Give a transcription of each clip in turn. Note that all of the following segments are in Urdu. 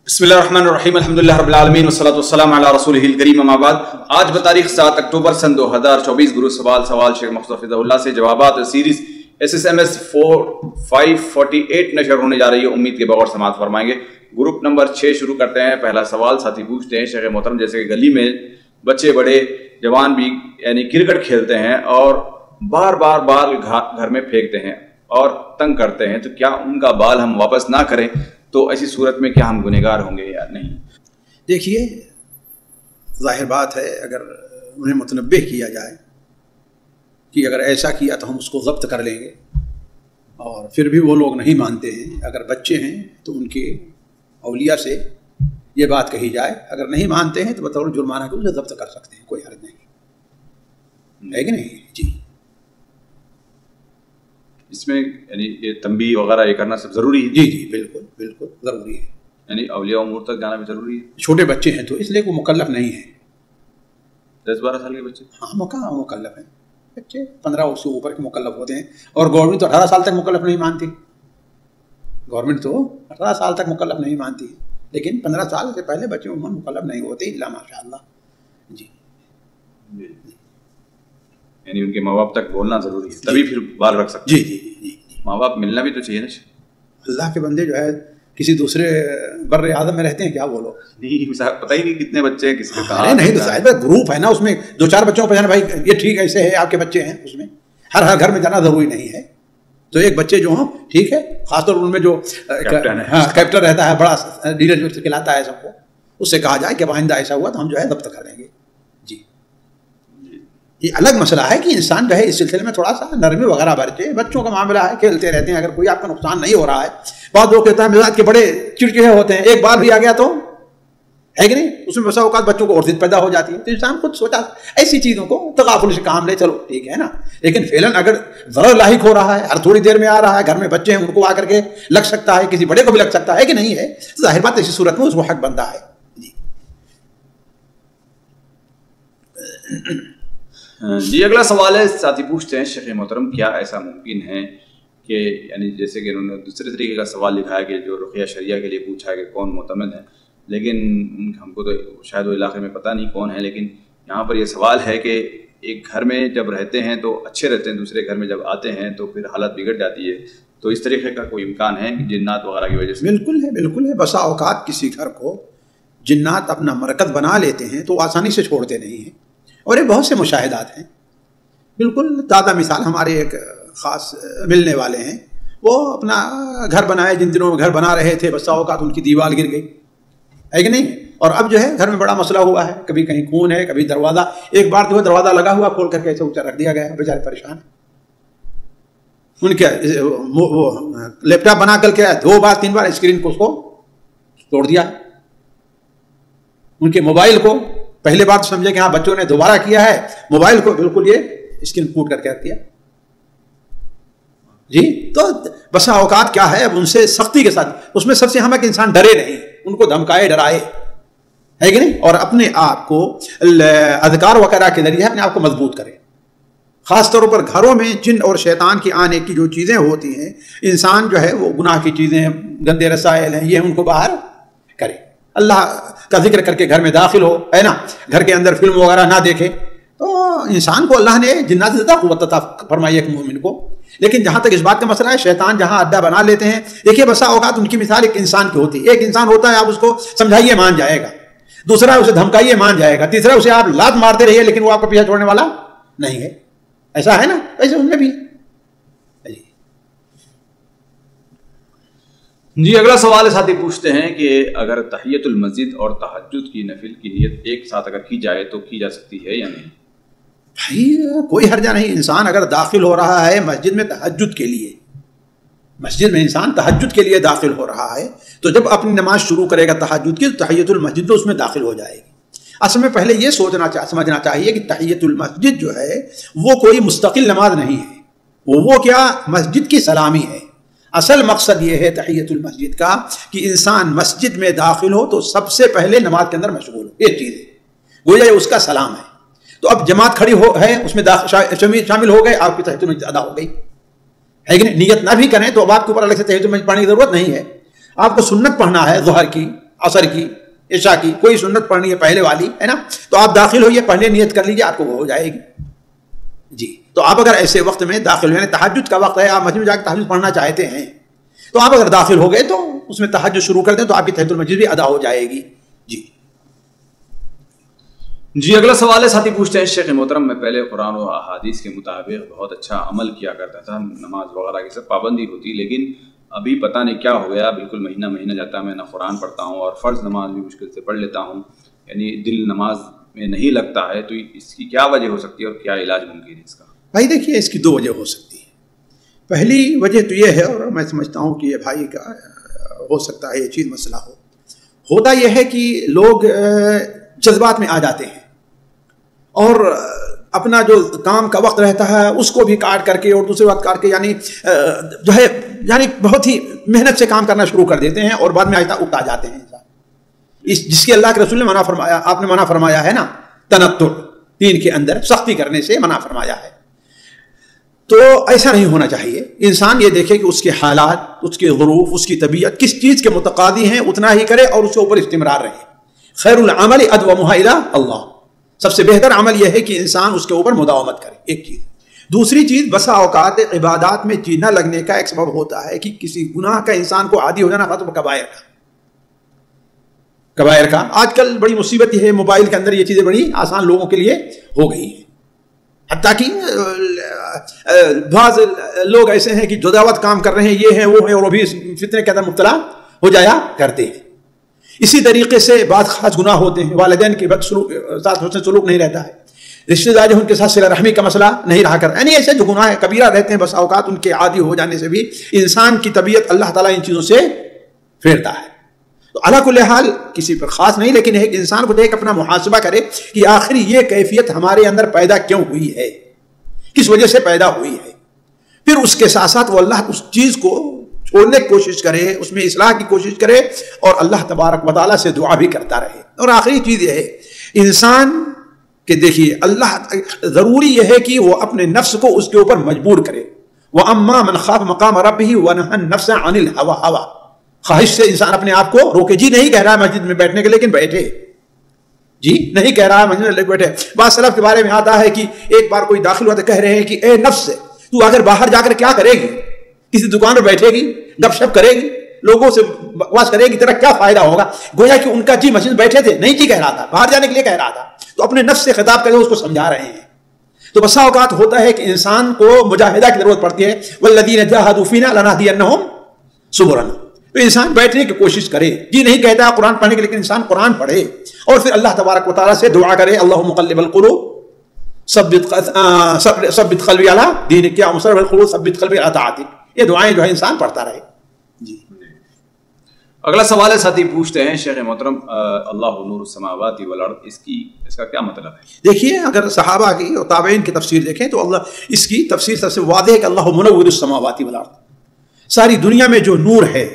بسم اللہ الرحمن الرحیم الحمدللہ رب العالمین والصلاۃ والسلام علی رسولہ الکریم اما بعد۔ آج بتاریخ 7 اکتوبر سن 2024 گرو سوال شیخ مصطفی فضل اللہ سے جوابات سیریز SSMS 548 نشر ہونے جا رہی ہے، امید کے بغور سماعت فرمائیں گے۔ گروپ نمبر 6 شروع کرتے ہیں۔ پہلا سوال ساتھی پوچھتے ہیں، شیخ محترم جیسے کہ گلی میں بچے بڑے جوان بھی یعنی کرکٹ کھیلتے ہیں اور بار بار بال گھر میں پھینکتے ہیں اور تنگ کرتے ہیں، تو کیا ان کا بال ہم واپس نہ کریں تو ایسی صورت میں کیا ہم گنہگار ہوں گے یا نہیں؟ دیکھیے، ظاہر بات ہے اگر انہیں متنبہ کیا جائے کہ اگر ایسا کیا تو ہم اس کو ضبط کر لیں گے، اور پھر بھی وہ لوگ نہیں مانتے ہیں، اگر بچے ہیں تو ان کے اولیاء سے یہ بات کہی جائے، اگر نہیں مانتے ہیں تو بطور جرمانہ کے اسے ضبط کر سکتے ہیں، کوئی حرج نہیں ہے کہ نہیں؟ جی، اس میں یعنی یہ تنبیہ وغیرہ یہ کرنا سب ضروری ہے؟ جی جی بالکل بالکل ضروری ہے، یعنی اولیاء امور تک جانا بھی ضروری ہے۔ چھوٹے بچے ہیں تو اس لیے وہ مکلف نہیں ہیں، 10-12 سال کے بچے؟ ہاں مکلف ہیں بچے، 15 سے اوپر کے مکلف ہوتے ہیں، اور گورنمنٹ تو 18 سال تک مکلف نہیں مانتی، گورنمنٹ تو 18 سال تک مکلف نہیں مانتی، لیکن 15 سال سے پہلے بچے عموماً مکلف نہیں ہوتے الا ماشاء اللہ۔ جی، یعنی ان کے ماں باپ تک بولنا ضروری ہے، تبھی پھر بال رکھ سکتے ہیں۔ جی جی جی جی، ماں باپ ملنا بھی تو چاہیے نا۔ اللہ کے بندے جو ہے کسی دوسرے بر اعظم میں رہتے ہیں، کیا بولو، نہیں پتہ ہی نہیں کتنے بچے ہیں، کس کے کہاں نہیں تو شاید گروپ ہے نا، اس میں 2-4 بچوں کو پہچانا، بھائی یہ ٹھیک ہے ایسے ہے آپ کے بچے ہیں، اس میں ہر گھر میں جانا ضروری نہیں ہے، تو ایک بچے جو ہوں ٹھیک ہے، خاص طور ان میں جو کیپٹن رہتا ہے، بڑا لیڈر جو کھلاتا ہے سب کو، اس سے کہا جائے کہ آئندہ ایسا ہوا تو ہم جو ہے ضبط کر لیں گے۔ جی، یہ الگ مسئلہ ہے کہ انسان جو ہے اس سلسلے میں تھوڑا سا نرمی وغیرہ برتے، بچوں کا معاملہ ہے، کھیلتے رہتے ہیں، اگر کوئی آپ کا نقصان نہیں ہو رہا ہے، بعض لوگ کہتے ہیں مزاج کے بڑے چڑچڑے ہوتے ہیں، ایک بار بھی آ گیا تو ہے کہ نہیں، اس میں بسا اوقات بچوں کو اور ضد پیدا ہو جاتی ہے، تو انسان خود سوچا ایسی چیزوں کو تغافل سے کام لے، چلو ٹھیک ہے نا، لیکن فعلاً اگر ضرر لاحق ہو رہا ہے، ہر تھوڑی دیر میں آ رہا ہے، گھر میں بچے ہیں ان کو آ کر کے لگ سکتا ہے، کسی بڑے کو بھی لگ سکتا ہے کہ نہیں ہے، ظاہر بات ایسی صورت میں اس کو حق بنتا ہے۔ جی، اگلا سوال ہے، ساتھی پوچھتے ہیں، شیخ محترم کیا ایسا ممکن ہے کہ یعنی جیسے کہ انہوں نے دوسرے طریقے کا سوال لکھا ہے کہ جو رقیہ شریعہ کے لیے پوچھا ہے کہ کون معتمد ہے، لیکن ہم کو تو شاید وہ علاقے میں پتہ نہیں کون ہے، لیکن یہاں پر یہ سوال ہے کہ ایک گھر میں جب رہتے ہیں تو اچھے رہتے ہیں، دوسرے گھر میں جب آتے ہیں تو پھر حالت بگڑ جاتی ہے، تو اس طریقے کا کوئی امکان ہے جنات وغیرہ کی وجہ سے؟ بالکل ہے، بالکل ہے، بسا اوقات کسی گھر کو جنات اپنا مرکز بنا لیتے ہیں تو آسانی سے چھوڑتے نہیں ہیں، اور یہ بہت سے مشاہدات ہیں، بالکل تازہ مثال ہمارے ایک خاص ملنے والے ہیں، وہ اپنا گھر بنائے، جن دنوں میں گھر بنا رہے تھے بسا اوقات ان کی دیوار گر گئی ہے کہ نہیں، اور اب جو ہے گھر میں بڑا مسئلہ ہوا ہے، کبھی کہیں خون ہے، کبھی دروازہ، ایک بار جو ہے دروازہ لگا ہوا کھول کر کے ایسے اونچا رکھ دیا گیا، بیچارے پریشان ہیں، ان کے وہ لیپ ٹاپ بنا کر کے 2 بار 3 بار اسکرین کو اس کو توڑ دیا، ان کے موبائل کو پہلے بار تو سمجھے کہ ہاں بچوں نے دوبارہ کیا ہے، موبائل کو بالکل یہ اسکرین پھوٹ کر کے رکھ دیا۔ جی، تو بسا اوقات کیا ہے، اب ان سے سختی کے ساتھ، اس میں سب سے اہم ہے کہ انسان ڈرے نہیں، ان کو دھمکائے ڈرائے ہے کہ نہیں، اور اپنے آپ کو اذکار وغیرہ کے ذریعے اپنے آپ کو مضبوط کرے، خاص طور پر گھروں میں جن اور شیطان کی آنے کی جو چیزیں ہوتی ہیں، انسان جو ہے وہ گناہ کی چیزیں، گندے رسائل ہیں، یہ ان کو باہر کرے، اللہ کا ذکر کر کے گھر میں داخل ہو، ہے نا، گھر کے اندر فلم وغیرہ نہ دیکھے، تو انسان کو اللہ نے جنات سے زیادہ قوت عطا فرمائی ایک مومن کو۔ لیکن جہاں تک اس بات کا مسئلہ ہے، شیطان جہاں اڈا بنا لیتے ہیں، دیکھیے بسا اوقات ان کی مثال ایک انسان کی ہوتی ہے، ایک انسان ہوتا ہے آپ اس کو سمجھائیے مان جائے گا، دوسرا اسے دھمکائیے مان جائے گا، تیسرا اسے آپ لات مارتے رہیے لیکن وہ آپ کو پیچھے چھوڑنے والا نہیں ہے، ایسا ہے نا، ایسے ان میں بھی۔ جی، اگلا سوال ہے، ساتھی پوچھتے ہیں کہ اگر تحیۃ المسجد اور تہجد کی نفل کی نیت ایک ساتھ اگر کی جائے تو کی جا سکتی ہے یا نہیں؟ بھائی کوئی حرجہ نہیں، انسان اگر داخل ہو رہا ہے مسجد میں تہجد کے لیے، مسجد میں انسان تہجد کے لیے داخل ہو رہا ہے، تو جب اپنی نماز شروع کرے گا تہجد کی، تو تحیۃ المسجد تو اس میں داخل ہو جائے گی۔ اصل میں پہلے یہ سمجھنا چاہیے کہ تحیۃ المسجد جو ہے وہ کوئی مستقل نماز نہیں ہے، وہ کیا مسجد کی سلامی ہے۔ اصل مقصد یہ ہے تحیۃ المسجد کا کہ انسان مسجد میں داخل ہو تو سب سے پہلے نماز کے اندر مشغول ہو، یہ چیز ہے، گویا اس کا سلام ہے۔ تو اب جماعت کھڑی ہے، اس میں شامل ہو گئے، آپ کی تحیۃ المسجد ادا ہو گئی، ہے کہ نہیں؟ نیت نہ بھی کریں تو اب آپ کے اوپر الگ سے تحیۃ المسجد پڑھنے کی ضرورت نہیں ہے، آپ کو سنت پڑھنا ہے ظہر کی، عصر کی، عشاء کی، کوئی سنت پڑھنی ہے پہلے والی ہے نا، تو آپ داخل ہوئیے، پڑھنے نیت کر لیجیے، آپ کو وہ ہو جائے گی جی۔ تو آپ اگر ایسے وقت میں داخل ہوئے، تہجد کا وقت ہے، آپ مسجد میں جا کے تہجد پڑھنا چاہتے ہیں، تو آپ اگر داخل ہو گئے تو اس میں تہجد شروع کر دیں تو آپ کی تحیۃ المسجد بھی ادا ہو جائے گی جی۔ اگلا سوال ہے، ساتھی پوچھتے ہیں شیخ محترم میں پہلے قرآن و احادیث کے مطابق بہت اچھا عمل کیا کرتا تھا، نماز وغیرہ کی سب پابندی ہوتی، لیکن ابھی پتہ نہیں کیا ہو گیا، بالکل مہینہ جاتا ہے میں نہ قرآن پڑھتا ہوں اور فرض نماز بھی مشکل سے پڑھ لیتا ہوں، یعنی دل نماز میں نہیں لگتا ہے، تو اس کی کیا وجہ ہو سکتی ہے اور کیا علاج ممکن ہے اس کا؟ بھائی دیکھیے، اس کی دو وجہ ہو سکتی ہے۔ پہلی وجہ تو یہ ہے، اور میں سمجھتا ہوں کہ یہ بھائی کا ہو سکتا ہے یہ چیز مسئلہ ہوتا یہ ہے کہ لوگ جذبات میں آ جاتے ہیں اور اپنا جو کام کا وقت رہتا ہے اس کو بھی کاٹ کر کے اور دوسرے وقت کاٹ کے یعنی بہت ہی محنت سے کام کرنا شروع کر دیتے ہیں اور بعد میں آہستہ اکتا جاتے ہیں۔ جس کے اللہ کے رسول نے منع فرمایا، آپ نے منع فرمایا ہے نا، تنطع، دین کے اندر سختی کرنے سے منع فرمایا ہے، تو ایسا نہیں ہونا چاہیے۔ انسان یہ دیکھے کہ اس کے حالات، اس کے ظروف، اس کی طبیعت کس چیز کے متقاضی ہیں، اتنا ہی کرے اور اس کے اوپر استمرار رہے۔ خیر العمل ادومہ الی اللہ، سب سے بہتر عمل یہ ہے کہ انسان اس کے اوپر مداومت کرے، ایک چیز۔ دوسری چیز، بسا اوقات عبادات میں جی نہ لگنے کا ایک سبب ہوتا ہے کہ کسی گناہ کا انسان کو عادی ہو جانا، ختم کبائر کا۔ آج کل بڑی مصیبت یہ ہے، موبائل کے اندر یہ چیزیں بڑی آسان لوگوں کے لیے ہو گئی ہیں، حتیٰ کہ بعض لوگ ایسے ہیں کہ جداوت کام کر رہے ہیں، یہ ہیں وہ ہیں، اور وہ بھی فتنے کے اندر مبتلا ہو جایا کرتے ہیں۔ اسی طریقے سے بعض خاص گناہ ہوتے ہیں، والدین کے ساتھ حسن سلوک نہیں رہتا ہے، رشتہ دار ان کے ساتھ صلہ رحمی کا مسئلہ نہیں رہا کرتا، یعنی ایسے جو گناہ کبیرہ رہتے ہیں، بس اوقات ان کے عادی ہو جانے سے بھی انسان کی طبیعت اللہ تعالیٰ ان چیزوں سے پھیرتا ہے۔ تو علی کل حال کسی پر خاص نہیں، لیکن ایک انسان کو دیکھ اپنا محاسبہ کرے کہ آخر یہ کیفیت ہمارے اندر پیدا کیوں ہوئی ہے، کس وجہ سے پیدا ہوئی ہے، پھر اس کے ساتھ ساتھ وہ اللہ اس چیز کو چھوڑنے کی کوشش کرے، اس میں اصلاح کی کوشش کرے اور اللہ تبارک و تعالیٰ سے دعا بھی کرتا رہے۔ اور آخری چیز یہ ہے انسان کہ دیکھیے، اللہ ضروری یہ ہے کہ وہ اپنے نفس کو اس کے اوپر مجبور کرے۔ وَأَمَّا مَنْ خَافَ مَقَامَ رَبِّهِ وَنَهَى النَّفْسَ عَنِ الْهَوَىٰ، خواہش سے انسان اپنے آپ کو روکے۔ جی نہیں کہہ رہا ہے مسجد میں بیٹھنے کے، لیکن بیٹھے، جی نہیں کہہ رہا ہے مسجد میں بیٹھے۔ بعض سلف کے بارے میں آتا ہے کہ ایک بار کوئی داخل ہوا تو کہہ رہے ہیں کہ اے نفس، تو اگر باہر جا کر کیا کرے گی، کسی دکان پر بیٹھے گی، گپ شپ کرے گی، لوگوں سے بکواس کرے گی، تیرا کیا فائدہ ہوگا؟ گویا کہ ان کا جی مسجد بیٹھے تھے، نہیں جی کہہ رہا تھا، باہر جانے کے لیے کہہ رہا تھا، تو اپنے نفس سے خطاب کر کے اس کو سمجھا رہے ہیں۔ تو بسا اوقات ہوتا ہے کہ انسان کو مجاہدہ کی ضرورت پڑتی ہے، والذین جاہدوا فینا لنہدینہم سبلنا، تو انسان بیٹھنے کی کوشش کرے، جی نہیں کہتا قرآن پڑھنے کے، لیکن انسان قرآن پڑھے اور پھر اللہ تبارک و تعالیٰ سے دعا کرے، اللہم مقلب القلوب ثبت قلبی علی دینک، یا مصرف القلوب ثبت قلبی علی طاعتک، یہ دعائیں جو ہے انسان پڑھتا رہے۔ جی اگلا سوال ہے، ساتھی پوچھتے ہیں شیخ محترم اللہ نور السماوات والارض، اس کا کیا مطلب ہے؟ دیکھیے، اگر صحابہ کی اور تابعین کی تفسیر دیکھیں تو اللہ اس کی تفسیر سب سے واضح ہے کہ اللہ منور السماوات والارض، ساری دنیا میں جو نور ہے،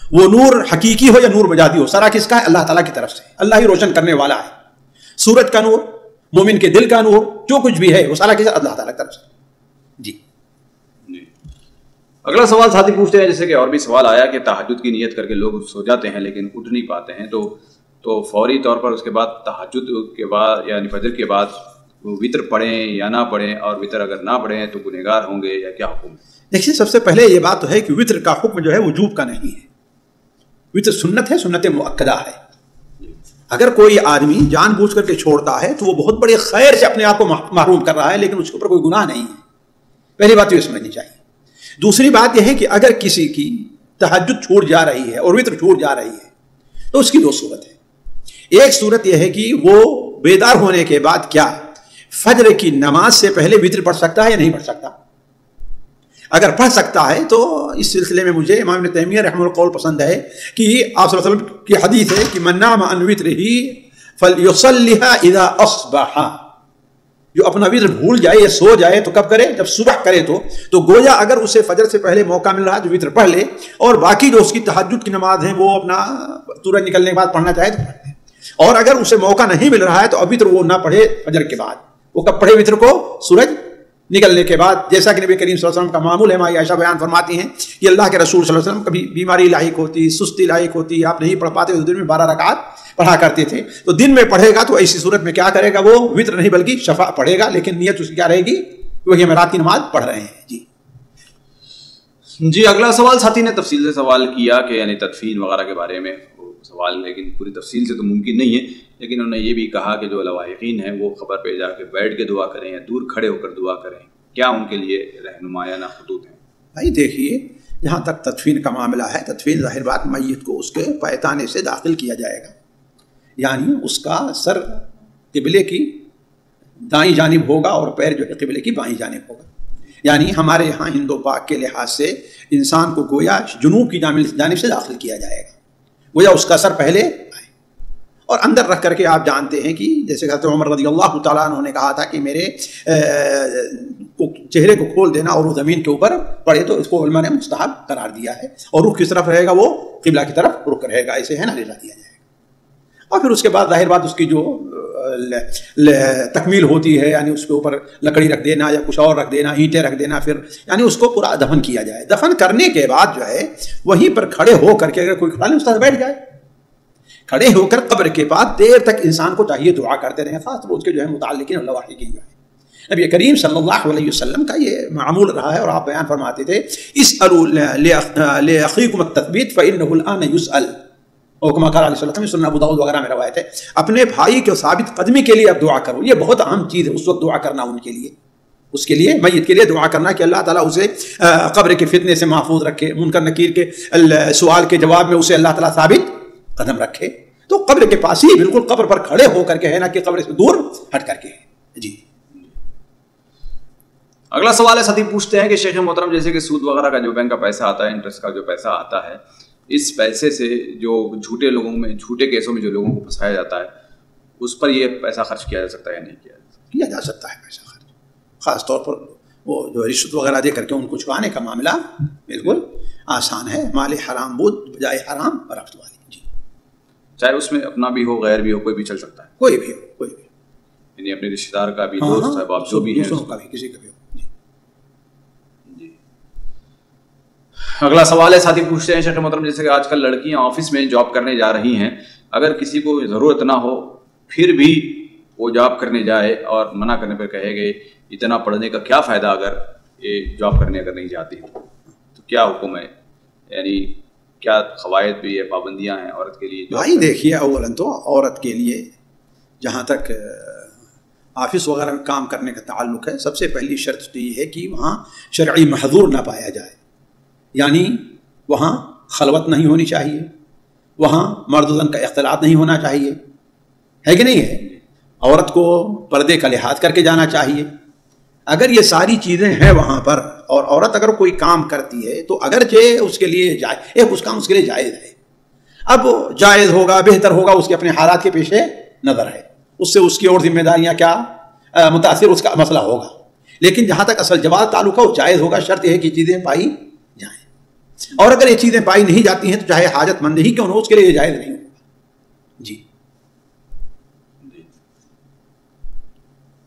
وہ نور حقیقی ہو یا نور مجازی ہو، سارا کس کا ہے؟ اللہ تعالیٰ کی طرف سے، اللہ ہی روشن کرنے والا ہے۔ سورج کا نور، مومن کے دل کا نور، جو کچھ بھی ہے وہ سارا کس اللہ تعالیٰ کی طرف سے۔ جی اگلا سوال ساتھی پوچھتے ہیں، جیسے کہ اور بھی سوال آیا کہ تہجد کی نیت کر کے لوگ سو جاتے ہیں لیکن اٹھ نہیں پاتے ہیں، تو فوری طور پر اس کے بعد تہجد کے بعد یعنی فجر کے بعد وہ وتر پڑھیں یا نہ پڑھیں، اور وتر اگر نہ پڑھیں تو گنہگار ہوں گے یا کیا حکم ہے؟ دیکھیے، سب سے پہلے یہ بات تو ہے کہ وتر کا حکم جو ہے وجوب کا نہیں ہے، وتر سنت ہے، سنت مؤکدہ ہے۔ اگر کوئی آدمی جان بوجھ کر کے چھوڑتا ہے تو وہ بہت بڑے خیر سے اپنے آپ کو محروم کر رہا ہے، لیکن اس کے اوپر کوئی گناہ نہیں ہے، پہلی بات تو یہ سمجھنی چاہیے۔ دوسری بات یہ ہے کہ اگر کسی کی تہجد چھوٹ جا رہی ہے اور وتر چھوٹ جا رہی ہے تو اس کی دو صورت ہے۔ ایک صورت یہ ہے کہ وہ بیدار ہونے کے بعد کیا فجر کی نماز سے پہلے وتر پڑھ سکتا ہے یا نہیں پڑھ سکتا؟ اگر پڑھ سکتا ہے تو اس سلسلے میں مجھے امام ابن تیمیہ رحمہ اللہ قول پسند ہے کہ آپ صلی اللہ علیہ وسلم کی حدیث ہے کہ من نام عن وترہ فلیصلیها اذا اصبح، جو اپنا وتر بھول جائے یا سو جائے تو کب کرے؟ جب صبح کرے۔ تو گویا اگر اسے فجر سے پہلے موقع مل رہا ہے تو وتر پڑھ لے، اور باقی جو اس کی تہجد کی نماز ہیں وہ اپنا سورج نکلنے کے بعد پڑھنا چاہے تو پڑھ لے، اور اگر اسے موقع نہیں مل رہا ہے تو اب وتر وہ نہ پڑھے فجر کے بعد، وہ کب پڑھے وتر کو؟ سورج نکلنے کے بعد جیسا کہ نبی کریم صلی اللہ علیہ وسلم کا معمول ہے، مائی عائشہ بیان فرماتی ہیں کہ اللہ کے رسول صلی اللہ علیہ وسلم کبھی بیماری لاحق ہوتی، سستی لاحق ہوتی، آپ نہیں پڑھ پاتے تو دن میں 12 رکعت پڑھا کرتے تھے. تو دن میں پڑھے گا تو ایسی صورت میں کیا کرے گا، وہ وتر نہیں بلکہ شفع پڑھے گا، لیکن نیت اس کی کیا رہے گی، وہی ہم رات کی نماز پڑھ رہے ہیں. جی اگلا سوال ساتھی نے تفصیل سے سوال کیا کہ یعنی تدفین وغیرہ کے بارے میں سوال، لیکن پوری تفصیل سے تو ممکن نہیں ہے، لیکن انہوں نے یہ بھی کہا کہ جو لواحقین ہیں وہ قبر پہ جا کے بیٹھ کے دعا کریں یا دور کھڑے ہو کر دعا کریں، کیا ان کے لیے رہنمایانہ خطوط ہیں؟ بھائی دیکھیے، جہاں تک تدفین کا معاملہ ہے، تدفین ظاہر بات میت کو اس کے پیتانے سے داخل کیا جائے گا، یعنی اس کا سر قبلے کی دائیں جانب ہوگا اور پیر جو ہے قبلے کی بائیں جانب ہوگا. یعنی ہمارے ہاں ہندو پاک کے لحاظ سے انسان کو گویا جنوب کی جانب سے داخل کیا جائے گا، گویا اس کا سر پہلے آئے اور اندر رکھ کر کے آپ جانتے ہیں کہ جیسے حضرت عمر رضی اللہ تعالیٰ عنہ نے کہا تھا کہ میرے چہرے کو کھول دینا اور وہ زمین کے اوپر پڑے، تو اس کو علماء نے مستحب قرار دیا ہے، اور رخ کس طرف رہے گا، وہ قبلہ کی طرف رخ رہے گا، ایسے ہے نا لے جا دیا جائے گا. اور پھر اس کے بعد ظاہر بات اس کی جو تکمیل ہوتی ہے، یعنی اس کے اوپر لکڑی رکھ دینا یا کچھ اور رکھ دینا، اینٹیں رکھ دینا، پھر یعنی اس کو پورا دفن کیا جائے. دفن کرنے کے بعد جو ہے وہیں پر کھڑے ہو کر کے اگر کوئی کھڑا نہیں اس طرح بیٹھ جائے، کھڑے ہو کر قبر کے بعد دیر تک انسان کو چاہیے دعا کرتے رہیں، خاص طور اس کے جو ہے متعلقین اور لواحقین جو ہے. نبی کریم صلی اللہ علیہ وسلم کا یہ معمول رہا ہے، اور آپ بیان فرماتے تھے اسألوا لأخیکم التثبیت فإنہ الآن یسأل، اور کما قال علیہ وسلم، سنن ابو داؤد وغیرہ میں روایت ہے، اپنے بھائی کے ثابت قدمی کے لیے اب دعا کرو. یہ بہت اہم چیز ہے، اس وقت دعا کرنا ان کے لیے، اس کے لیے میت کے لیے دعا کرنا کہ اللہ تعالیٰ اسے قبر کے فتنے سے محفوظ رکھے، منکر نکیر کے سوال کے جواب میں اسے اللہ تعالیٰ ثابت قدم رکھے. تو قبر کے پاس ہی بالکل قبر پر کھڑے ہو کر کے ہے نا کہ قبر سے دور ہٹ کر کے. جی اگلا سوال ہے، ساتھی پوچھتے ہیں کہ شیخ محترم جیسے کہ سود وغیرہ کا جو بینک کا پیسہ آتا ہے، انٹرسٹ کا جو پیسہ آتا ہے، اس پیسے سے جو جھوٹے کیسوں میں جو لوگوں کو پھنسایا جاتا ہے، اس پر یہ پیسہ خرچ کیا جا سکتا ہے یا نہیں کیا جا سکتا ہے پیسہ خرچ، خاص طور پر وہ جو رشوت وغیرہ دے کر کے ان کو چھپانے کا معاملہ بالکل آسان ہے. مال حرام بود بجائے حرام رفت والی. جی چاہے اس میں اپنا بھی ہو غیر بھی ہو، کوئی بھی چل سکتا ہے، کوئی بھی ہو، یعنی اپنے رشتے دار کا بھی، دوست احباب جو بھی ہے، کسی کا بھی ہو. اگلا سوال ہے، ساتھی پوچھتے ہیں شیخ محترم جیسے کہ آج کل لڑکیاں آفس میں جاب کرنے جا رہی ہیں، اگر کسی کو ضرورت نہ ہو پھر بھی وہ جاب کرنے جائے اور منع کرنے پر کہے گئے اتنا پڑھنے کا کیا فائدہ اگر یہ جاب کرنے اگر نہیں جاتی ہو، تو کیا حکم ہے، یعنی کیا قواعد بھی ہے، پابندیاں ہیں عورت کے لیے؟ بھائی دیکھیے، اولاً تو عورت کے لیے جہاں تک آفس وغیرہ میں کام کرنے کا تعلق ہے، سب سے پہلی شرط تو یہ ہے کہ وہاں شرعی محظور نہ پایا جائے، یعنی وہاں خلوت نہیں ہونی چاہیے، وہاں مرد و زن کا اختلاط نہیں ہونا چاہیے، ہے کہ نہیں ہے، عورت کو پردے کا لحاظ کر کے جانا چاہیے. اگر یہ ساری چیزیں ہیں وہاں پر، اور عورت اگر کوئی کام کرتی ہے تو اگرچہ اس کے لیے اس کام اس کے لیے جائز ہے، اب جائز ہوگا، بہتر ہوگا، اس کے اپنے حالات کے پیش نظر ہے، اس سے اس کی اور ذمہ داریاں کیا متاثر اس کا مسئلہ ہوگا. لیکن جہاں تک اصل جواز تعلق ہے وہ جائز ہوگا، شرط ہے کہ چیزیں پائی جائیں. اور اگر یہ چیزیں پائی نہیں جاتی ہیں تو چاہے حاجت مند ہی کیوں نہ ہو، اس کے لیے یہ جائز نہیں ہوگا. جی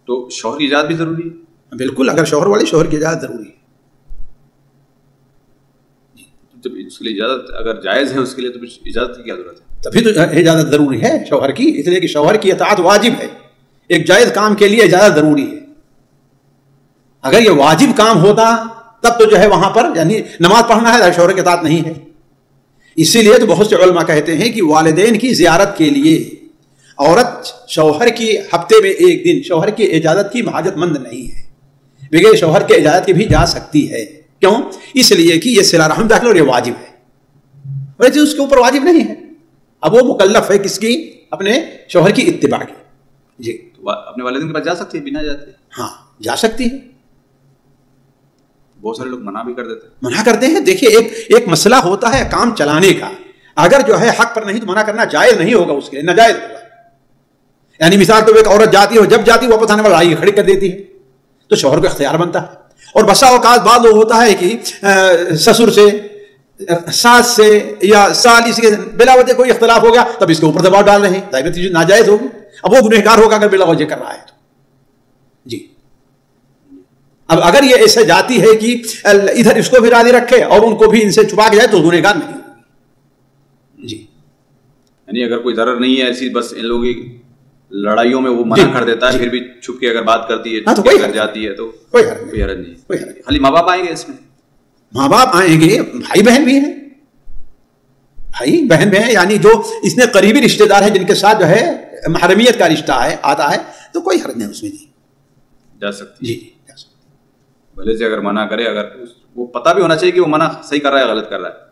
تو شوہر کی اجازت بھی ضروری ہے؟ بالکل، اگر شوہر والے، شوہر کی اجازت ضروری ہے. جب اس کے لیے اجازت اگر جائز ہے اس کے لیے تو اجازت کی کیا ضرورت ہے؟ تبھی تو اجازت ضروری ہے شوہر کی، اس لیے کہ شوہر کی اطاعت واجب ہے. ایک جائز کام کے لیے اجازت ضروری ہے. اگر یہ واجب کام ہوتا تب تو جو ہے وہاں پر یعنی نماز پڑھنا ہے، شوہر کی اطاعت نہیں ہے. اسی لیے تو بہت سے علماء کہتے ہیں کہ والدین کی زیارت کے لیے عورت شوہر کی ہفتے میں ایک دن شوہر کی اجازت کی حاجت مند نہیں ہے، بغیر شوہر کے اجازت کے بھی جا سکتی ہے. کیوں؟ اس لیے کہ یہ صلہ رحم داخل اور یہ واجب ہے، ویسے اس کے اوپر واجب نہیں ہے. اب وہ مکلف ہے کس کی؟ اپنے شوہر کی اتباع کی. جی اپنے والدین کے پاس جا سکتی ہے بنا جاتے؟ ہاں جا سکتی ہے. بہت سارے لوگ منع بھی کر دیتے ہیں. منع کرتے ہیں. دیکھیے ایک مسئلہ ہوتا ہے کام چلانے کا، اگر جو ہے حق پر نہیں تو منع کرنا جائز نہیں ہوگا، اس کے لیے ناجائز ہوگا. یعنی مثال تو ایک عورت جاتی ہو، جب جاتی ہے واپس آنے والا لڑائی کھڑی کر دیتی ہے تو شوہر کو اختیار بنتا ہے. اور بسا اوقات بعد وہ ہوتا ہے کہ سسر سے، ساس سے یا سالی سے بلا وجہ کوئی اختلاف ہو گیا، تب اس کے اوپر دباؤ ڈال رہے ہیں، ظاہر چیز ناجائز ہوگی. اب وہ گنہگار ہوگا اگر بلا وجہ کر رہا ہے تو. جی اب اگر یہ ایسے جاتی ہے کہ ادھر اس کو بھی راضی رکھے اور ان کو بھی ان سے چھپا کے جائے تو گنہگار نہیں ہوگی. جی یعنی اگر کوئی ضرر نہیں ہے ایسی، بس ان لوگوں کی لڑائیوں میں وہ منع کر دیتا ہے، پھر بھی چھپ کے اگر بات کرتی ہے تو کوئی جاتی ہے تو کوئی حرج نہیں. خالی ماں باپ آئیں گے اس میں؟ ماں باپ آئیں گے، بھائی بہن بھی ہیں، بھائی بہن بھی ہیں، یعنی جو اس نے قریبی رشتہ دار ہیں جن کے ساتھ جو ہے محرمیت کا رشتہ ہے آتا ہے تو کوئی حرج نہیں اس میں. جا سکتی جی بھلے سے اگر منع کرے، اگر وہ پتہ بھی ہونا چاہیے کہ وہ منع صحیح کر رہا ہے غلط کر رہا ہے.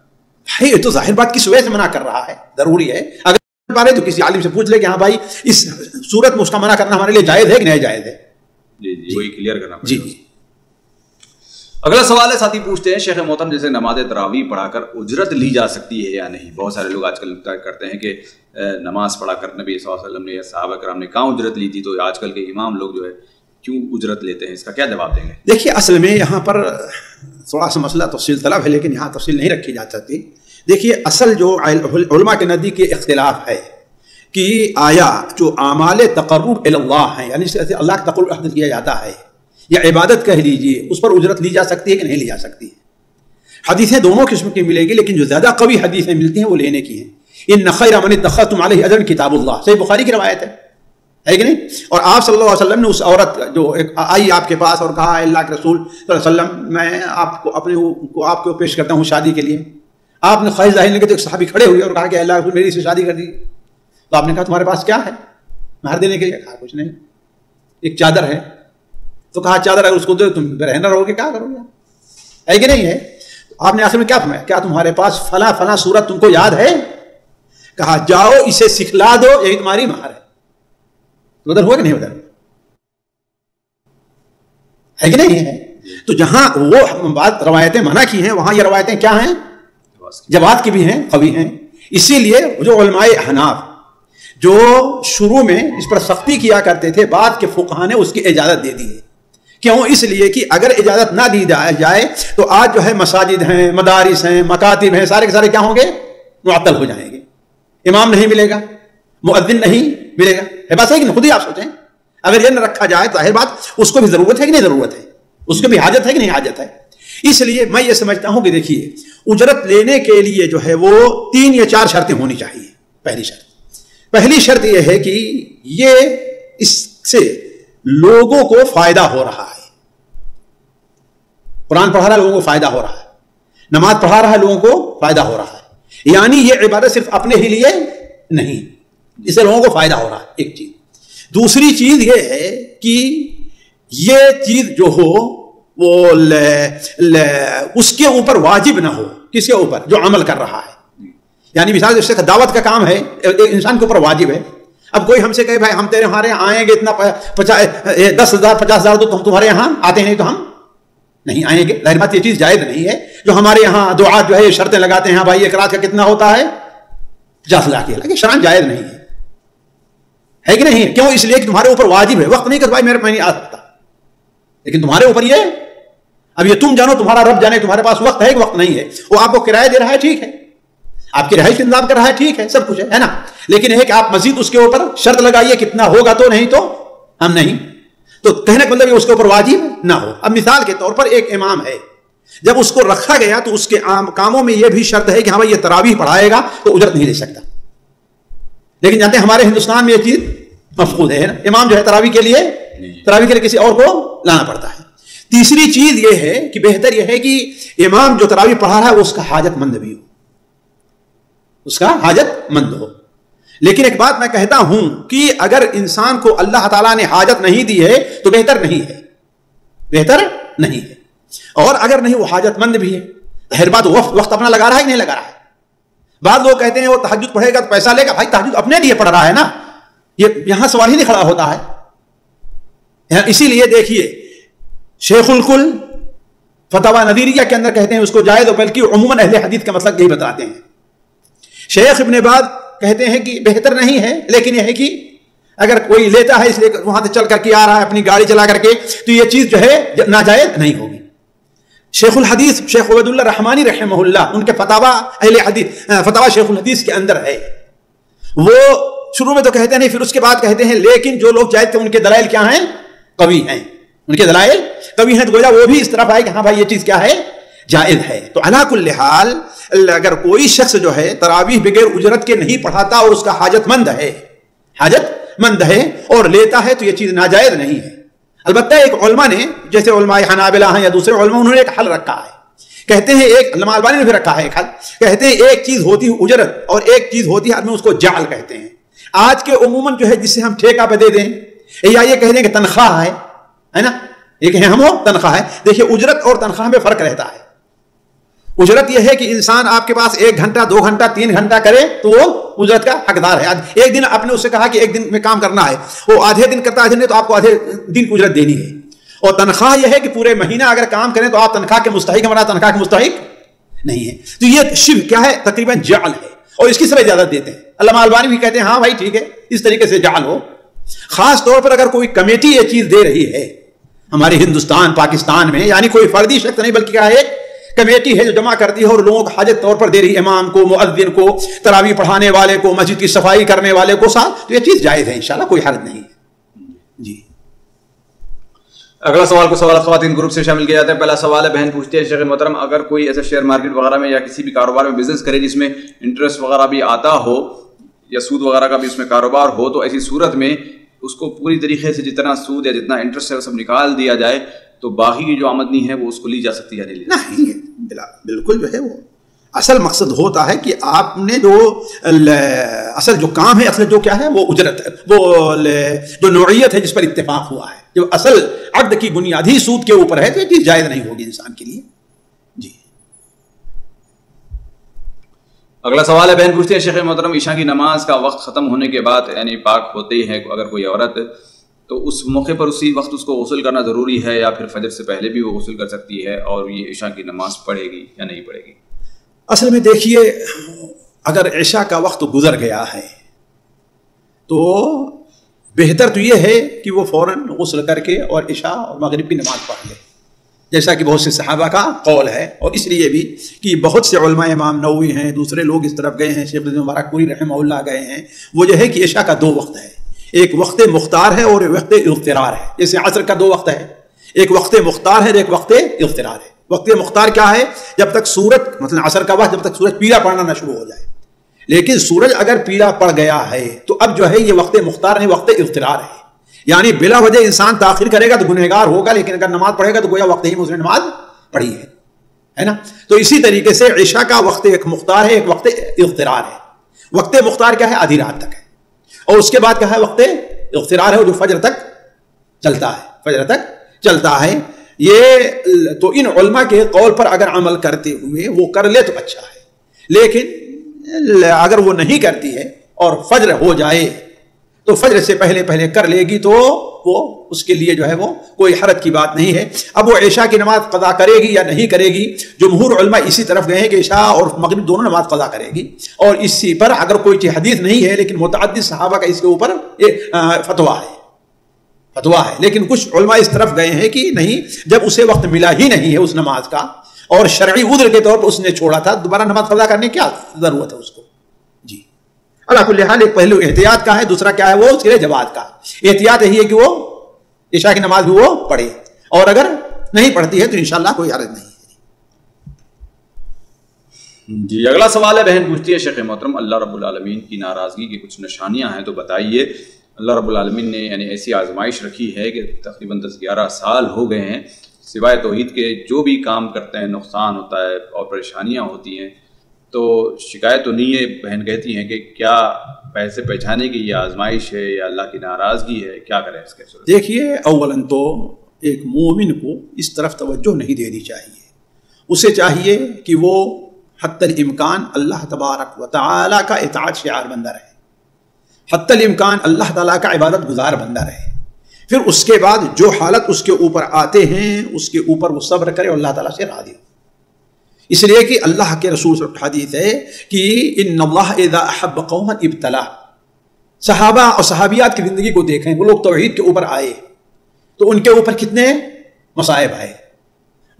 بھائی یہ تو ظاہر بات کس وجہ سے منع کر رہا ہے ضروری ہے. اگر بارے تو کسی عالم سے پوچھ لے کہ ہاں بھائی اس صورت میں اس کا منع کرنا ہمارے لیے جائز ہے کہ نہیں جائز ہے. جی وہی کلیئر کرنا پڑے. جی اگلا سوال ہے، ساتھی پوچھتے ہیں شیخ محترم جیسے نماز تراویح پڑھا کر اجرت لی جا سکتی ہے یا نہیں؟ بہت سارے لوگ آج کل کرتے ہیں کہ نماز پڑھا کر نبی صلی اللہ علیہ وسلم نے یا صحابہ کرام نے کہاں اجرت لی تھی، تو آج کل کے امام لوگ جو ہے کیوں اجرت لیتے ہیں؟ اس کا کیا جواب دیں گے؟ دیکھیے اصل میں یہاں پر تھوڑا سا مسئلہ تفصیل طلب ہے، لیکن یہاں تفصیل نہیں رکھی جا سکتی. دیکھیے اصل جو علماء کے نزدیک کے اختلاف ہے کہ آیا جو اعمال تقرب اللہ ہیں، یعنی اللہ کا تقرب حاصل کیا جاتا ہے یا عبادت کہہ لیجیے، اس پر اجرت لی جا سکتی ہے کہ نہیں لی جا سکتی ہے. حدیثیں دونوں قسم کی ملے گی، لیکن جو زیادہ قوی حدیثیں ملتی ہیں وہ لینے کی ہیں. ان خیر من اتخذتم علیہ اجرا کتاب اللہ، صحیح بخاری کی روایت ہے کہ نہیں؟ اور آپ صلی اللہ علیہ وسلم نے اس عورت جو آئی آپ کے پاس اور کہا اللہ کے رسول صلی اللہ علیہ وسلم میں آپ کو آپ کو پیش کرتا ہوں شادی کے لیے. آپ نے خواہش ظاہر نہیں کی تو ایک صحابی کھڑے ہوئے اور کہا کہ اللہ کے رسول میری سے شادی کر دی. تو آپ نے کہا تمہارے پاس کیا ہے مہر دینے کے لیے؟ کہا کچھ نہیں، ایک چادر ہے. تو کہا چادر اگر اس کو دے تم رہنا رہو گے، کیا کرو گے؟ ہے کہ نہیں ہے؟ آپ نے آخر میں کیا فرمایا؟ کیا تمہارے پاس فلاں فلاں سورت تم کو یاد ہے؟ کہا جاؤ اسے سکھلا دو، یہی تمہاری مہر ہے. ادھر ہوا کہ نہیں ادھر؟ ہے کہ نہیں ہے؟ تو جہاں وہ بات روایتیں منع کی ہیں وہاں یہ روایتیں کیا ہیں؟ جواز کی بھی ہیں، قوی ہیں. اسی لیے جو علماء حناف جو شروع میں اس پر سختی کیا کرتے تھے، بعد کے فقہا نے اس کی اجازت دے دی ہے. کیوں؟ اس لیے کہ اگر اجازت نہ دی جائے تو آج جو ہے مساجد ہیں، مدارس ہیں، مکاتب ہیں، سارے کے سارے کیا ہوں گے؟ معطل ہو جائیں گے. امام نہیں ملے گا، مؤذن نہیں ملے گا. ہے بات ہے کہ خود ہی آپ سوچیں، اگر یہ نہ رکھا جائے تو ظاہر بات اس کو بھی ضرورت ہے کہ نہیں ضرورت ہے، اس کو بھی حاجت ہے کہ نہیں حاجت ہے. اس لیے میں یہ سمجھتا ہوں کہ دیکھیے اجرت لینے کے لیے جو ہے وہ 3 یا 4 شرطیں ہونی چاہیے. پہلی شرط یہ ہے کہ یہ اس سے لوگوں کو فائدہ ہو رہا ہے. قرآن پڑھا رہا ہے، لوگوں کو فائدہ ہو رہا ہے. نماز پڑھا رہا ہے، لوگوں کو فائدہ ہو رہا ہے. یعنی یہ عبادت صرف اپنے ہی لیے نہیں، اس سے لوگوں کو فائدہ ہو رہا ہے. ایک چیز. دوسری چیز یہ ہے کہ یہ چیز جو ہو وہ اس کے اوپر واجب نہ ہو. کس کے اوپر؟ جو عمل کر رہا ہے. یعنی مثال جیسے دعوت کا کام ہے، انسان کے اوپر واجب ہے. اب کوئی ہم سے کہے بھائی ہم ہمارے یہاں آئیں گے اتنا 10,000 50,000 تو تمہارے یہاں آتے نہیں تو ہم نہیں آئیں گے. ظاہر بات یہ چیز جائز نہیں ہے. جو ہمارے یہاں دعات جو ہے یہ شرطیں لگاتے ہیں، بھائی ایک رات کا کتنا ہوتا ہے؟ 50 لاکھ. یہ شرائط جائز نہیں ہے کہ نہیں؟ کیوں؟ اس لیے کہ تمہارے اوپر واجب ہے. وقت نہیں کہ بھائی میں نہیں آ سکتا، لیکن تمہارے اوپر یہ اب یہ تم جانو، تمہارا رب جانے تمہارے پاس وقت ہے کہ وقت نہیں ہے. وہ آپ کو کرایہ دے رہا ہے، ٹھیک ہے، آپ کی رہائش انتظام کر رہا ہے، ٹھیک ہے، سب کچھ ہے نا. لیکن یہ ہے کہ آپ مزید اس کے اوپر شرط لگائیے کتنا ہوگا تو نہیں تو ہم نہیں. تو کہنے کا مطلب اس کے اوپر واجب نہ ہو. اب مثال کے طور پر ایک امام ہے، جب اس کو رکھا گیا تو اس کے کاموں میں یہ بھی شرط ہے کہ ہاں بھائی یہ تراویح پڑھائے گا تو اجرت نہیں لے سکتا. لیکن جانتے ہیں ہمارے ہندوستان میں یہ چیز مفقود ہے نا. امام جو ہے تراویح کے لیے کسی اور کو لانا پڑتا ہے. تیسری چیز یہ ہے کہ بہتر یہ ہے کہ امام جو تراویح پڑھا رہا ہے وہ اس کا حاجت مند بھی ہو، اس کا حاجت مند ہو. لیکن ایک بات میں کہتا ہوں کہ اگر انسان کو اللہ تعالیٰ نے حاجت نہیں دی ہے تو بہتر نہیں ہے. اور اگر نہیں وہ حاجت مند بھی ہے، ظاہر بات وقت اپنا لگا رہا ہے کہ نہیں لگا رہا ہے. بعض لوگ کہتے ہیں وہ تہجد پڑھے گا تو پیسہ لے گا. بھائی تہجد اپنے لیے پڑھ رہا ہے نا، یہ یہاں سوال ہی نہیں کھڑا ہوتا ہے. اسی لیے دیکھیے شیخ الکل فتاوی نظیریہ کے اندر کہتے ہیں اس کو جائز، اور بلکہ عموماً اہل حدیث کا مسلک یہی بتاتے ہیں. شیخ ابن باز کہتے ہیں کہ بہتر نہیں ہے، لیکن یہ ہے کہ اگر کوئی لیتا ہے اس لیے وہاں سے چل کر کے آ رہا ہے اپنی گاڑی چلا کر کے تو یہ چیز جو ہے ناجائز نہیں ہوگی. شیخ الحدیث شیخ عبید اللہ رحمانی رحمہ اللہ، ان کے فتاوی اہل حدیث فتاوی شیخ الحدیث کے اندر ہے. وہ شروع میں تو کہتے نہیں، پھر اس کے بعد کہتے ہیں لیکن جو لوگ جائز تھے ان کے دلائل کیا ہیں؟ قوی ہیں. ان کے دلائل قوی ہیں، تو گویا وہ بھی اس طرف آئے کہ ہاں بھائی یہ چیز کیا ہے، جائز ہے۔ تو علی کل حال اگر کوئی شخص جو ہے تراویح بغیر اجرت کے نہیں پڑھاتا اور اس کا حاجت مند ہے اور لیتا ہے تو یہ چیز ناجائز نہیں ہے۔ البتہ ایک علماء نے، جیسے علماء حنابلہ ہیں یا دوسرے علماء، انہوں نے ایک حل رکھا ہے، کہتے ہیں ایک، علامہ البانی نے بھی رکھا ہے ایک حل، کہتے ہیں ایک چیز ہوتی ہے اجرت اور ایک چیز ہوتی ہے، اس کو جعل کہتے ہیں۔ آج کے عموماً جو ہے جسے ہم ٹھیکہ پہ دے دیں یا یہ کہہ دیں کہ تنخواہ ہے نا، یہ کہیں ہم تنخواہ ہے۔ دیکھیے اجرت اور تنخواہ میں فرق رہتا ہے۔ اجرت یہ ہے کہ انسان آپ کے پاس 1 گھنٹہ 2 گھنٹہ 3 گھنٹہ کرے تو وہ اجرت کا حقدار ہے۔ ایک دن آپ نے اس سے کہا کہ 1 دن میں کام کرنا ہے، وہ آدھے دن کرتا ہے تو آپ کو آدھے دن کی اجرت دینی ہے۔ اور تنخواہ یہ ہے کہ پورے مہینہ اگر کام کریں تو آپ تنخواہ کے مستحق، ہمارا تنخواہ کے مستحق نہیں ہے۔ تو یہ شبہ کیا ہے، تقریباً جعل ہے، اور اس کی سب اجازت دیتے ہیں۔ علامہ البانی بھی کہتے ہیں ہاں بھائی ٹھیک ہے، اس طریقے سے جعل ہو۔ خاص طور پر اگر کوئی کمیٹی یہ چیز دے رہی ہے ہمارے ہندوستان پاکستان میں، یعنی کوئی فردی شخص نہیں بلکہ کیا ہے، کمیٹی ہے جو جمع کرتی ہے اور لوگوں کو حاجت طور پر دے رہی ہے، امام کو، مؤذن کو، تراویح پڑھانے والے کو، مسجد کی صفائی کرنے والے کو ساتھ، تو یہ چیز جائز ہے انشاءاللہ، کوئی حرج نہیں ہے۔ جی اگلا سوال کو سوال خواتین گروپ سے شامل کیا جاتا ہے۔ پہلا سوال ہے، بہن پوچھتے ہیں شیخ محترم، اگر کوئی ایسا شیئر مارکیٹ وغیرہ میں یا کسی بھی کاروبار میں بزنس کرے جس میں انٹرسٹ وغیرہ بھی آتا ہو یا سود وغیرہ کا بھی اس میں کاروبار ہو، تو ایسی صورت میں اس کو پوری طریقے سے جتنا سود یا جتنا انٹرسٹ ہے وہ سب نکال دیا جائے تو باقی کی جو آمدنی ہے وہ اس کو لی جا سکتی ہے؟ نہیں، بالکل جو ہے وہ اصل مقصد ہوتا ہے کہ آپ نے جو اصل جو کام ہے، اصل جو کیا ہے وہ اجرت ہے، وہ جو نوعیت ہے جس پر اتفاق ہوا ہے، جو اصل عقد کی بنیاد ہی سود کے اوپر ہے، تو یہ چیز جائز نہیں ہوگی انسان کے لیے۔ جی اگلا سوال ہے، بہن پوچھتے ہیں شیخ محترم، عشاء کی نماز کا وقت ختم ہونے کے بعد یعنی پاک ہوتے ہی ہے اگر کوئی عورت، تو اس موقع پر اسی وقت اس کو غسل کرنا ضروری ہے یا پھر فجر سے پہلے بھی وہ غسل کر سکتی ہے اور یہ عشاء کی نماز پڑھے گی یا نہیں پڑھے گی؟ اصل میں دیکھیے، اگر عشاء کا وقت گزر گیا ہے تو بہتر تو یہ ہے کہ وہ فوراً غسل کر کے اور عشاء اور مغرب کی نماز پڑھ لے، جیسا کہ بہت سے صحابہ کا قول ہے، اور اس لیے بھی کہ بہت سے علماء، امام نووی ہیں، دوسرے لوگ اس طرف گئے ہیں، شیخ مبارک پوری رحمہ اللہ گئے ہیں، وہ جو ہے کہ عشاء کا 2 وقت ہے، ایک وقت مختار ہے اور ایک وقت اضطرار ہے۔ جیسے عصر کا 2 وقت ہے، ایک وقت مختار ہے اور ایک وقت اضطرار ہے۔ وقت مختار کیا ہے؟ جب تک سورج، مثلا عصر کا وقت، جب تک سورج پیلا پڑنا نہ شروع ہو جائے، لیکن سورج اگر پیلا پڑ گیا ہے تو اب جو ہے یہ وقت مختار نہیں، وقت اضطرار ہے، یعنی بلا وجہ انسان تاخیر کرے گا تو گنہگار ہوگا، لیکن اگر نماز پڑھے گا تو گویا وقت ہی میں اس نے نماز پڑھی ہے نا۔ تو اسی طریقے سے عشاء کا وقت ایک مختار ہے، ایک وقت اضطرار ہے۔ وقت مختار کیا ہے؟ آدھی رات تک ہے، اور اس کے بعد کیا ہے؟ وقت اضطرار ہے جو فجر تک چلتا ہے، فجر تک چلتا ہے۔ یہ تو ان علماء کے قول پر اگر عمل کرتے ہوئے وہ کر لے تو اچھا ہے، لیکن اگر وہ نہیں کرتی ہے اور فجر ہو جائے تو فجر سے پہلے کر لے گی تو وہ اس کے لیے جو ہے وہ کوئی حرج کی بات نہیں ہے۔ اب وہ عشاء کی نماز قضا کرے گی یا نہیں کرے گی، جمہور علماء اسی طرف گئے ہیں کہ عشاء اور مغرب دونوں نماز قضا کرے گی، اور اسی پر اگر کوئی حدیث نہیں ہے لیکن متعدد صحابہ کا اس کے اوپر فتویٰ ہے، لیکن کچھ علماء اس طرف گئے ہیں کہ نہیں، جب اسے وقت ملا ہی نہیں ہے اس نماز کا اور شرعی عذر کے طور پر اس نے چھوڑا تھا، دوبارہ نماز قضا کرنے کی کیا ضرورت ہے اس کو؟ جی اللہ کل حال ایک پہلو احتیاط کا ہے، دوسرا کیا ہے وہ اس کے لیے جواز کا۔ احتیاط یہی ہے کہ وہ عشاء کی نماز بھی وہ پڑھے، اور اگر نہیں پڑھتی ہے تو انشاءاللہ کوئی حرج نہیں ہے۔ جی اگلا سوال ہے، بہن پوچھتی ہے شیخ محترم، اللہ رب العالمین کی ناراضگی کی کچھ نشانیاں ہیں تو بتائیے۔ اللہ رب العالمین نے یعنی ایسی آزمائش رکھی ہے کہ تقریباً 10-11 سال ہو گئے ہیں، سوائے توحید کے جو بھی کام کرتے ہیں نقصان ہوتا ہے اور پریشانیاں ہوتی ہیں، تو شکایت تو نہیں ہے، بہن کہتی ہیں کہ کیا پیسے پہچانے کی یہ آزمائش ہے یا اللہ کی ناراضگی ہے، کیا کریں اس کے صورت؟ دیکھیے، اولاً تو ایک مومن کو اس طرف توجہ نہیں دینی چاہیے، اسے چاہیے کہ وہ حتی الامکان اللہ تبارک و تعالیٰ کا اطاعت شعار بندہ رہے، حتی الامکان اللہ تعالیٰ کا عبادت گزار بندہ رہے، پھر اس کے بعد جو حالت اس کے اوپر آتے ہیں اس کے اوپر وہ صبر کرے اور اللہ تعالیٰ سے راضی ہو۔ اس لیے کہ اللہ کے رسول صلی اللہ علیہ وسلم حدیث ہے کہ ان اللہ اذا احب قوما ابتلا۔ صحابہ اور صحابیات کی زندگی کو دیکھیں، وہ لوگ توحید کے اوپر آئے تو ان کے اوپر کتنے مصائب آئے۔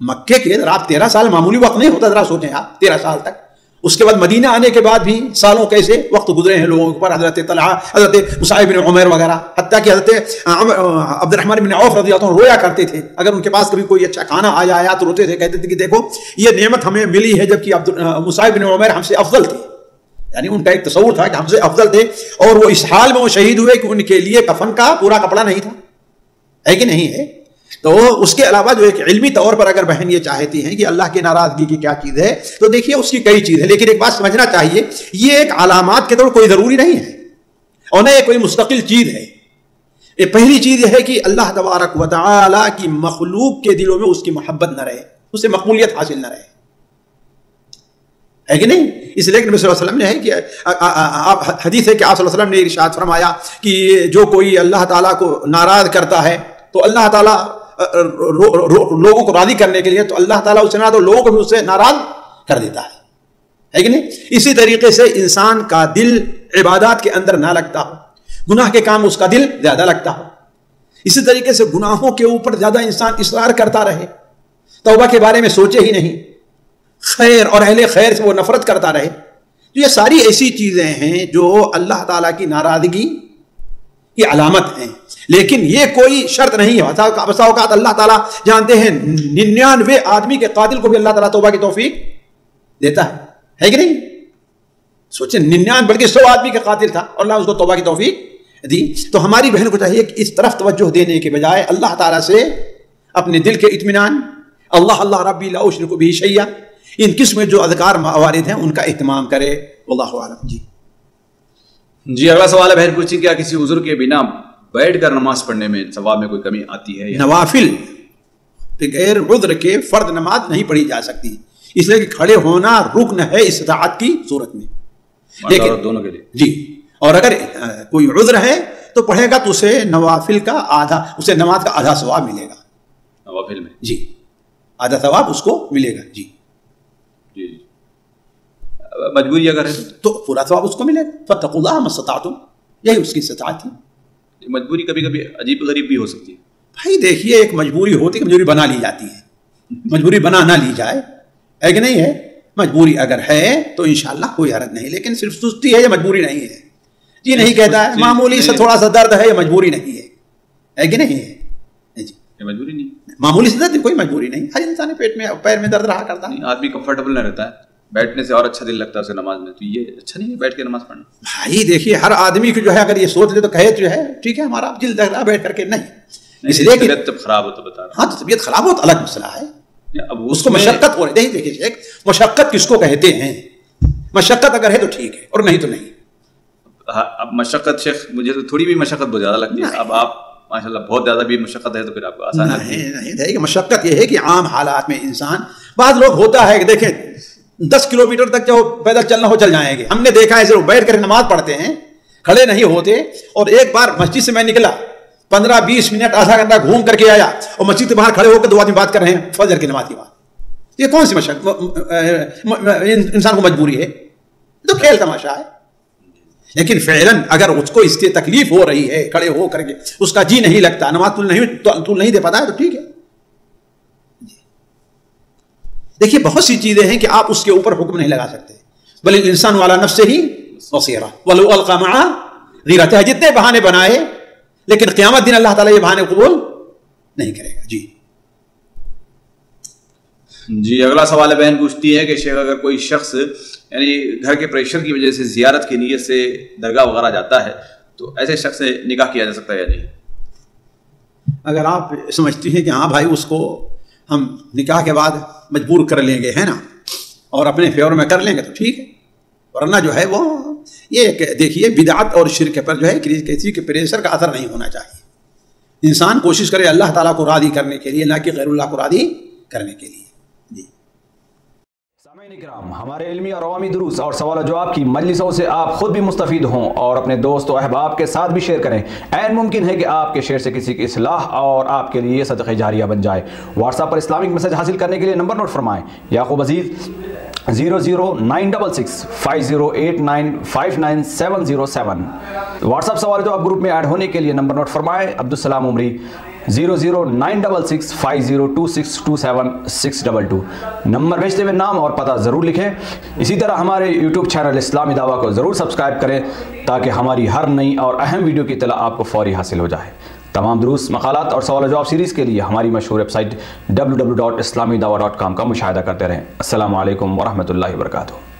مکے کے ذرا 13 سال معمولی وقت نہیں ہوتا، ذرا سوچیں آپ 13 سال تک اس کے بعد مدینہ آنے کے بعد بھی سالوں کیسے وقت گزرے ہیں لوگوں کے اوپر. حضرت طلحہ، حضرت مصعب بن عمیر وغیرہ، حتیٰ کہ حضرت عبد الرحمن بن عوف رضی اللہ عنہ رویا کرتے تھے اگر ان کے پاس کبھی کوئی اچھا کھانا آیا تو روتے تھے، کہتے تھے کہ دیکھو یہ نعمت ہمیں ملی ہے جبکہ مصعب بن عمیر ہم سے افضل تھے. یعنی ان کا ایک تصور تھا کہ ہم سے افضل تھے، اور وہ اس حال میں وہ شہید ہوئے کہ ان کے لیے کفن کا پورا کپڑا نہیں تھا. ہے کہ نہیں ہے؟ تو اس کے علاوہ جو ایک علمی طور پر اگر بہن یہ چاہتی ہیں کہ اللہ کی ناراضگی کی کیا چیز ہے، تو دیکھیے اس کی کئی چیز ہے، لیکن ایک بات سمجھنا چاہیے یہ ایک علامات کے طور کوئی ضروری نہیں ہے اور نہ یہ کوئی مستقل چیز ہے. یہ پہلی چیز یہ ہے کہ اللہ تبارک و تعالی کی مخلوق کے دلوں میں اس کی محبت نہ رہے، اسے مقبولیت حاصل نہ رہے. ہے کہ نہیں؟ اس لیے کہ نبی صلی اللہ علیہ وسلم نے ہے کہ حدیث ہے کہ آپ صلی اللہ علیہ وسلم نے ارشاد فرمایا کہ جو کوئی اللہ تعالیٰ کو ناراض کرتا ہے تو اللہ تعالیٰ لوگوں کو راضی کرنے کے لیے تو اللہ تعالیٰ اسے ناراض، لوگوں کو بھی اس سے ناراض کر دیتا ہے کہ نہیں؟ اسی طریقے سے انسان کا دل عبادات کے اندر نہ لگتا ہو، گناہ کے کام اس کا دل زیادہ لگتا ہو. اسی طریقے سے گناہوں کے اوپر زیادہ انسان اصرار کرتا رہے، توبہ کے بارے میں سوچے ہی نہیں، خیر اور اہل خیر سے وہ نفرت کرتا رہے. تو یہ ساری ایسی چیزیں ہیں جو اللہ تعالیٰ کی ناراضگی کی علامت ہیں، لیکن یہ کوئی شرط نہیں ہے. بسا اوقات اللہ تعالیٰ جانتے ہیں 99 آدمی کے قاتل کو بھی اللہ تعالیٰ توبہ کی توفیق دیتا ہے کہ نہیں؟ سوچیں 99 بلکہ 100 آدمی کا قاتل تھا اور اللہ اس کو توبہ کی توفیق دی. تو ہماری بہن کو چاہیے کہ اس طرف توجہ دینے کے بجائے اللہ تعالیٰ سے اپنے دل کے اطمینان، اللہ اللہ ربی لا اشرک بہ شیئا، ان قسم جو اذکار موارد ہیں ان کا اہتمام کرے. واللہ اعلم. جی اگلا سوال ہے، بہن پوچھیں کیا کسی عذر کے بنا بیٹھ کر نماز پڑھنے میں ثواب میں کوئی کمی آتی ہے؟ نوافل بغیر عذر کے فرض نماز نہیں پڑھی جا سکتی، اس لیے کہ کھڑے ہونا رکن ہے استطاعت کی صورت میں، لیکن دونوں کے لیے. جی اور اگر کوئی عذر ہے تو پڑھے گا تو اسے نوافل کا آدھا، اسے نماز کا آدھا ثواب ملے گا. نوافل میں جی آدھا ثواب اس کو ملے گا. جی جی مجبوری اگر ہے تو پورا ثواب اس کو ملے گا. فاتقوا اللہ ما استطعتم، یہی اس کی استطاعت ہے. مجبوری کبھی کبھی عجیب غریب بھی ہو سکتی ہے. بھائی دیکھیے ایک مجبوری ہوتی ہے کہ مجبوری بنا لی جاتی ہے، مجبوری بنا نہ لی جائے، ہے کہ نہیں ہے؟ مجبوری اگر ہے تو انشاءاللہ کوئی حرج نہیں، لیکن صرف سستی ہے یہ مجبوری نہیں ہے. جی نہیں کہتا ہے معمولی سے تھوڑا سا درد ہے یہ مجبوری نہیں ہے کہ نہیں ہے؟ جی مجبوری نہیں، معمولی سے درد کوئی مجبوری نہیں. ہر انسان پیٹ میں پیر میں درد رہا کرتا ہے. آدمی کمفرٹیبل نہ رہتا ہے، بیٹھنے سے اور اچھا دل لگتا ہے اسے نماز میں، تو یہ اچھا نہیں ہے بیٹھ کے نماز پڑھنا. بھائی دیکھیے ہر آدمی کو جو ہے اگر یہ سوچ لے تو کہے جو ہے ٹھیک ہے ہمارا دل لگ رہا بیٹھ کر کے، نہیں. اس لیے کہ طبیعت خراب ہو تو بتا رہا ہاں تو طبیعت خراب ہو تو الگ مسئلہ ہے، اب اس کو مشقت ہو رہی ہے. دیکھیے شیخ مشقت کس کو کہتے ہیں؟ مشقت اگر ہے تو ٹھیک ہے اور نہیں تو نہیں. اب مشقت شیخ مجھے تو تھوڑی بھی مشقت بہت زیادہ لگتی ہے. اب آپ ماشاءاللہ بہت زیادہ بھی مشقت ہے تو پھر آپ کو آسان نہیں ہے. مشقت یہ ہے کہ عام حالات میں انسان، بعض لوگ ہوتا ہے کہ دیکھیں 10 کلومیٹر تک جو پیدل چلنا ہو چل جائیں گے. ہم نے دیکھا ہے صرف بیٹھ کر نماز پڑھتے ہیں، کھڑے نہیں ہوتے. اور ایک بار مسجد سے میں نکلا 15-20 منٹ آدھا گھنٹہ گھوم کر کے آیا اور مسجد کے باہر کھڑے ہو کر 2 آدمی بات کر رہے ہیں فجر کی نماز کی بات. یہ کون سی انسان کو مجبوری ہے؟ تو کھیل تماشا ہے. لیکن فعلاً اگر اس کو اس کی تکلیف ہو رہی ہے کھڑے ہو کر کے، اس کا جی نہیں لگتا، نماز طول نہیں دے پاتا ہے تو ٹھیک ہے. دیکھیے بہت سی چیزیں ہیں کہ آپ اس کے اوپر حکم نہیں لگا سکتے. بل الانسان علی نفسہ بصیرہ ولو القی معہ غیرتہ. جتنے بہانے بنائے لیکن قیامت دن اللہ تعالیٰ یہ بہانے قبول نہیں کرے گا. جی اگلا سوال ہے، بہن پوچھتی ہے کہ شیخ اگر کوئی شخص یعنی گھر کے پریشر کی وجہ سے زیارت کی نیت سے درگاہ وغیرہ جاتا ہے تو ایسے شخص سے نکاح کیا جا سکتا ہے یا نہیں؟ اگر آپ سمجھتی ہیں کہ ہاں بھائی اس کو ہم نکاح کے بعد مجبور کر لیں گے ہے نا اور اپنے فیور میں کر لیں گے تو ٹھیک ہے، ورنہ جو ہے وہ یہ دیکھیے بدعت اور شرک پر جو ہے کسی کے پریشر کا اثر نہیں ہونا چاہیے. انسان کوشش کرے اللہ تعالیٰ کو راضی کرنے کے لیے، نہ کہ غیر اللہ کو راضی کرنے کے لیے. اکرام، ہمارے علمی اور عوامی دروس اور سوال و جواب کی مجلسوں سے آپ خود بھی مستفید ہوں اور اپنے دوست و احباب کے ساتھ بھی شیئر کریں. عین ممکن ہے کہ آپ کے شیئر سے کسی کی اصلاح اور آپ کے لیے صدقہ جاریہ بن جائے. واٹس ایپ پر اسلامک میسج حاصل کرنے کے لیے نمبر نوٹ فرمائیں: یعقوب عزیز 00966 5089 59707. واٹس ایپ سوال و جواب گروپ میں ایڈ ہونے کے لیے نمبر نوٹ فرمائیں: عبدالسلام عمری 00966502627 نمبر بھیجتے ہوئے نام اور پتہ ضرور لکھیں۔ اسی طرح ہمارے یوٹیوب چینل اسلامی دعویٰ کو ضرور سبسکرائب کریں تاکہ ہماری ہر نئی اور اہم ویڈیو کی اطلاع آپ کو فوری حاصل ہو جائے۔ تمام دروس، مقالات اور سوال و جواب سیریز کے لیے ہماری مشہور ویب سائٹ www.islamidawah.com کا مشاہدہ کرتے رہیں۔ السلام علیکم ورحمۃ اللہ وبرکاتہ۔